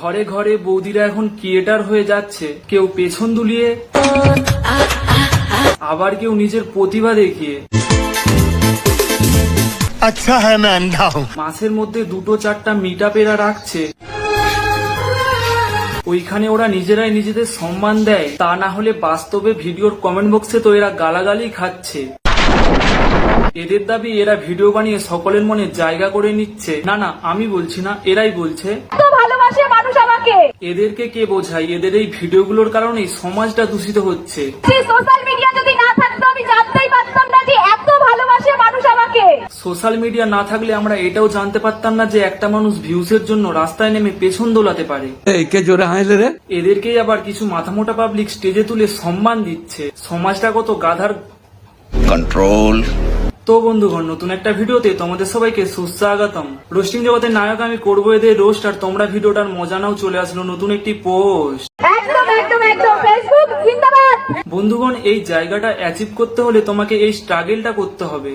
ঘরে ঘরে বৌদিরা এখন ক্রিয়েটার হয়ে যাচ্ছে, কেউ পেছন দুলিয়ে, আবার কেউ নিজের প্রতিভা দেখিয়ে। আচ্ছা হ্যাঁ मैं अंधा हूं। মাসের মধ্যে 2-4টা মিটআপ এরা রাখছে, ওইখানে ওরা নিজেরাই নিজেদের সম্মান দেয়, তা না হলে বাস্তবে ভিডিওর কমেন্ট বক্সে তো এরা গালাগালি খাচ্ছে। এদের দাবি এরা ভিডিও বানিয়ে সকলের মনে জায়গা করে নিচ্ছে। না না, আমি বলছি না, এরাই বলছে। ভালোবাসে মানুষ আমাকে। এদেরকে কে বোঝায়? এদের এই ভিডিওগুলোর কারণেই সমাজটা দূষিত হচ্ছে। সোশ্যাল মিডিয়া যদি না থাকতো আমি জানতেই পারতাম না যে এত ভালোবাসে মানুষ আমাকে। সোশ্যাল মিডিয়া না থাকলে আমরা এটাও জানতে পারতাম না যে একটা মানুষ ভিউজের জন্য রাস্তায় নেমে পেছন দোলাতে পারে। এদেরকেই আবার কিছু মাথামোটা পাবলিক স্টেজে তুলে সম্মান দিচ্ছে। সমাজটা কত গাধার কন্ট্রোল। তো বন্ধুগণ, নতুন একটা ভিডিওতে তোমাদের সবাইকে সুস্বাগতম। রোস্টিং জগতের নায়ক আমি করবো এদের রোস্ট, আর তোমরা ভিডিওটার মজা নাও। চলে আসলো নতুন একটি পোস্ট। একদম একদম একদম ফেসবুক জিন্দাবাদ। বন্ধুগণ, এই জায়গাটা অ্যাচিভ করতে হলে তোমাকে এই স্ট্রাগলটা করতে হবে।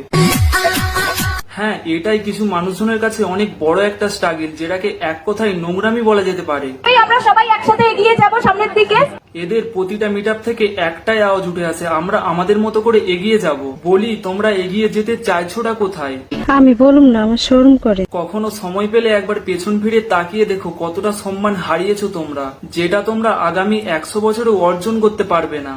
হ্যাঁ, এটাই কিছু মানুষজনের কাছে অনেক বড় একটা স্ট্রাগল, যেটাকে এক কথায় নোংরামি বলা যেতে পারে। আমরা সবাই একসাথে এগিয়ে যাব সামনের দিকে। এদের প্রতিটা মিটআপ থেকে একটাই আওয়াজ উঠে আসে, আমরা আমাদের মতো করে এগিয়ে যাব। বলি, তোমরা এগিয়ে যেতে চাইছোটা কোথায়? আমি বলুম না, আমার শরম করে। কখনো সময় পেলে একবার পেছন ফিরে তাকিয়ে দেখো কতটা সম্মান হারিয়েছো তোমরা, যেটা তোমরা আগামী 100 বছরে অর্জন করতে পারবে না।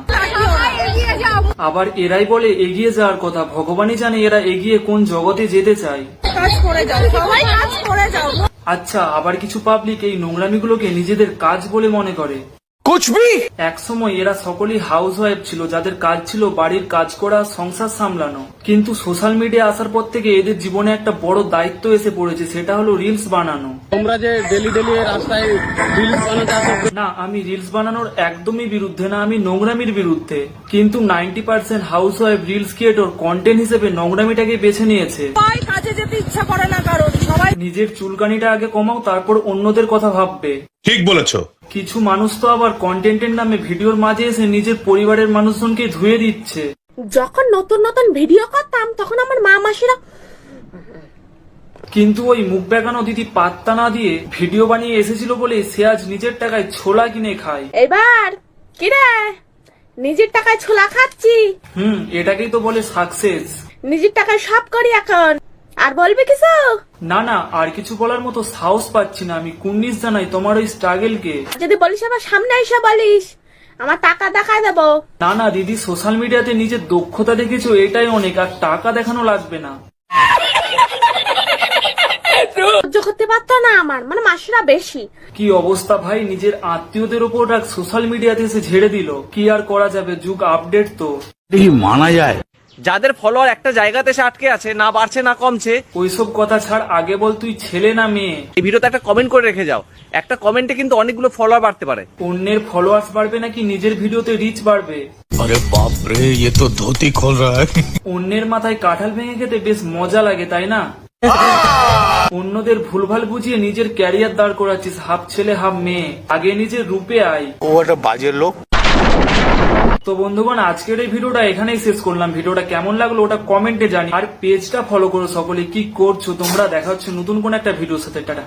আবার এরাই বলে এগিয়ে যাওয়ার কথা, ভগবানই জানে এরা এগিয়ে কোন জগতে যেতে চায়। আচ্ছা, আবার কিছু পাবলিক এই নোংরামিগুলোকে নিজেদের কাজ বলে মনে করে। এক সময় এরা সকলেই হাউস ওয়াইফ ছিল, যাদের কাজ ছিল বাড়ির কাজ করা, সংসার সামলানো। কিন্তু সোশ্যাল মিডিয়া আসার পর থেকে এদের জীবনে একটা বড় দায়িত্ব এসে পড়েছে, সেটা হলো রিলস বানানো। তোমরা যে ডেলি রাস্তায় রিলস বানাতে আসো, না, আমি রিলস বানানোর একদমই বিরুদ্ধে না, আমি নোংরামির বিরুদ্ধে। কিন্তু 90% house wife reels creator content হিসেবে নোংরামিটাকে বেছে নিয়েছে। কাজে যেতে ইচ্ছা করে না কারণ সবাই নিজের চুলকানিটা আগে কমাও, তারপর অন্যদের কথা ভাববে। ঠিক বলেছো। কিছু মানুষ তো আবার কন্টেন্টের নামে ভিডিওর মাঝে এসে নিজের পরিবারের মানুষজনকে ধুয়ে দিচ্ছে। যখন নতুন নতুন ভিডিও করতাম তখন আমার মা মাসিরা, কিন্তু ওই মুখ বেঁকানো দিদি পাত্তা না দিয়ে ভিডিও বানিয়ে এসেছিল বলে সে আজ নিজের টাকায় ছোলা কিনে খায়। এবার কিরে নিজের টাকায় ছোলা খাচ্ছি। এটাকেই তো বলে সাকসেস। নিজের টাকায় সব করি এখন, আর বলবি কিছু? না না, আর কিছু বলার মতো সাহস পাচ্ছি না। আমি কুন্নিস জানাই তোমার ওই স্ট্রাগলকে। যদি বলিস আবার সামনে এসে বলিস আমার টাকা দেখায় দেবো। না না দিদি, সোশ্যাল মিডিয়াতে নিজের দক্ষতা দেখেছো, এটাই অনেক, আর টাকা দেখানো লাগবে না। সহ্য করতে পারতো না আমার, মানে মাসিরা বেশি। কি অবস্থা ভাই, নিজের আত্মীয়দের ওপর রাগ সোশ্যাল মিডিয়াতে এসে ঝেড়ে দিল। কি আর করা যাবে, যুগ আপডেট তো। মানা যায়। যাদের ফলোয়ার একটা জায়গাতে এসে আটকে আছে, না বাড়ছে না কমছে, ওইসব কথা ছাড়, আগে বল তুই ছেলে না মেয়ে? এই ভিডিওতে একটা কমেন্ট করে রেখে যাও। একটা কমেন্টে কিন্তু অনেকগুলো ফলোয়ার বাড়তে পারে। অন্যের ফলোয়ার্স বাড়বে নাকি নিজের ভিডিওতে রিচ বাড়বে? আরে বাপ রে, ये तो धोती खोल रहा है। অন্যের মাথায় কাঁঠাল ভেঙে খেতে বেশ মজা লাগে, তাই না? অন্যদের ভুলভাল বুঝিয়ে নিজের ক্যারিয়ার দাঁড় করাচ্ছিস, হাফ ছেলে হাফ মেয়ে। আগে নিজের রূপে আয়। ও একটা বাজে লোক। তো বন্ধুগণ, আজকের এই ভিডিওটা এখানেই শেষ করলাম। ভিডিওটা কেমন লাগলো ওটা কমেন্টে জানি, আর পেজটা ফলো করো সকলে। কি করছো তোমরা? দেখা হচ্ছে নতুন কোন একটা ভিডিওর সাথে। টাটা।